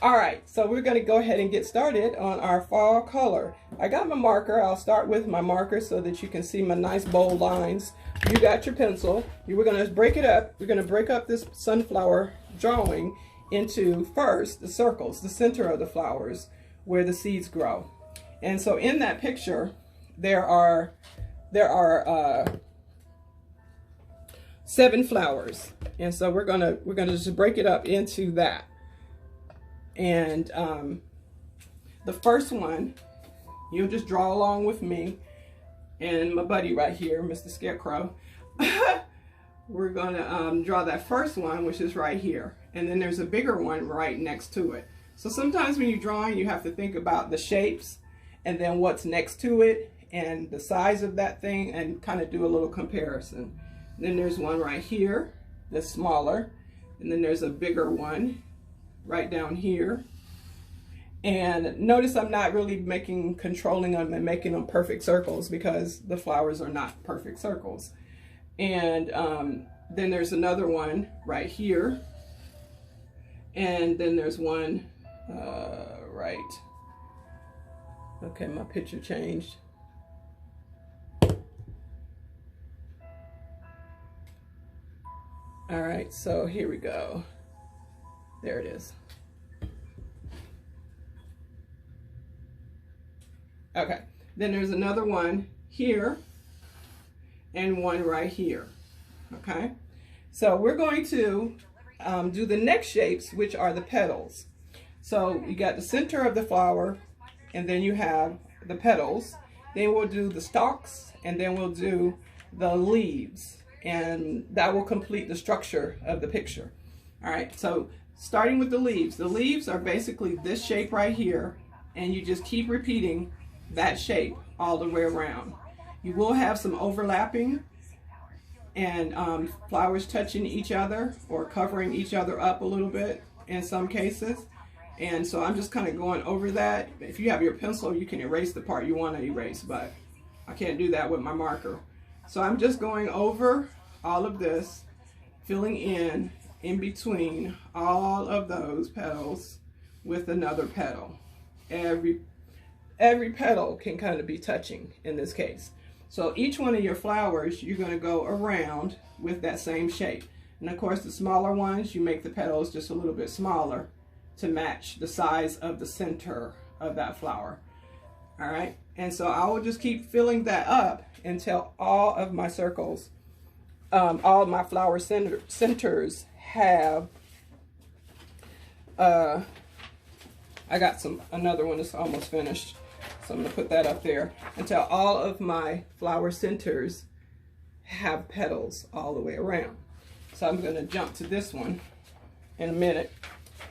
All right, so we're going to go ahead and get started on our fall color. I got my marker. I'll start with my marker so that you can see my nice bold lines. You got your pencil. We're going to break it up. We're going to break up this sunflower drawing into first the circles, the center of the flowers where the seeds grow. And so in that picture, there are 7 flowers. And so we're gonna just break it up into that. And the first one, you'll just draw along with me and my buddy right here, Mr. Scarecrow. We're gonna draw that first one, which is right here. And then there's a bigger one right next to it. So sometimes when you're drawing, you have to think about the shapes and then what's next to it and the size of that thing and kind of do a little comparison. Then there's one right here that's smaller. And then there's a bigger one right down here. And notice I'm not really controlling them and making them perfect circles because the flowers are not perfect circles. And then there's another one right here. And then there's one right. Okay, my picture changed. All right, so here we go. There it is. Okay, then there's another one here and one right here. Okay, so we're going to do the next shapes, which are the petals. So you got the center of the flower, and then you have the petals. Then we'll do the stalks, and then we'll do the leaves, and that will complete the structure of the picture. All right, so starting with the leaves. The leaves are basically this shape right here, and you just keep repeating that shape all the way around. You will have some overlapping and flowers touching each other or covering each other up a little bit in some cases. And so I'm just kind of going over that. If you have your pencil, you can erase the part you want to erase, but I can't do that with my marker. So I'm just going over all of this, filling in between all of those petals with another petal. Every petal can kind of be touching in this case. So each one of your flowers, you're going to go around with that same shape. And of course, the smaller ones, you make the petals just a little bit smaller to match the size of the center of that flower. All right, and so I will just keep filling that up until all of my circles, all of my flower centers have, I got another one that's almost finished. So I'm gonna put that up there until all of my flower centers have petals all the way around. So I'm gonna jump to this one in a minute.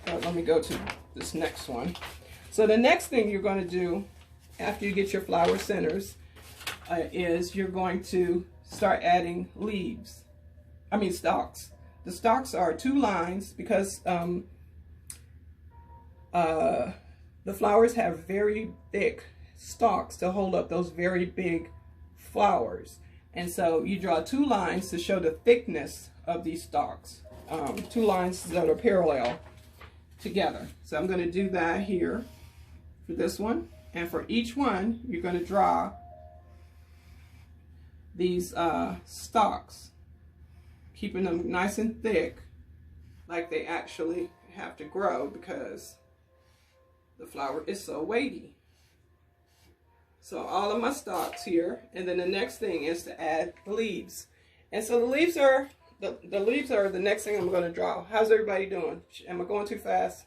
Let me go to this next one. So the next thing you're gonna do after you get your flower centers is you're going to start adding stalks. The stalks are 2 lines because the flowers have very thick stalks to hold up those very big flowers. And so you draw 2 lines to show the thickness of these stalks. 2 lines that are parallel together. So I'm going to do that here for this one. And for each one, you're going to draw these stalks, keeping them nice and thick, like they actually have to grow because the flower is so weighty. So all of my stalks here, and then the next thing is to add leaves. And so the leaves are the next thing I'm going to draw. How's everybody doing? Am I going too fast?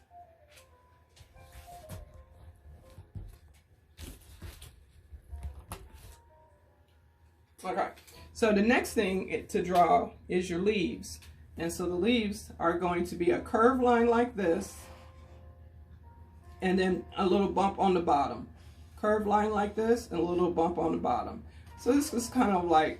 Okay, so the next thing to draw is your leaves. And so the leaves are going to be a curved line like this, and then a little bump on the bottom. Curved line like this, and a little bump on the bottom. So this is kind of like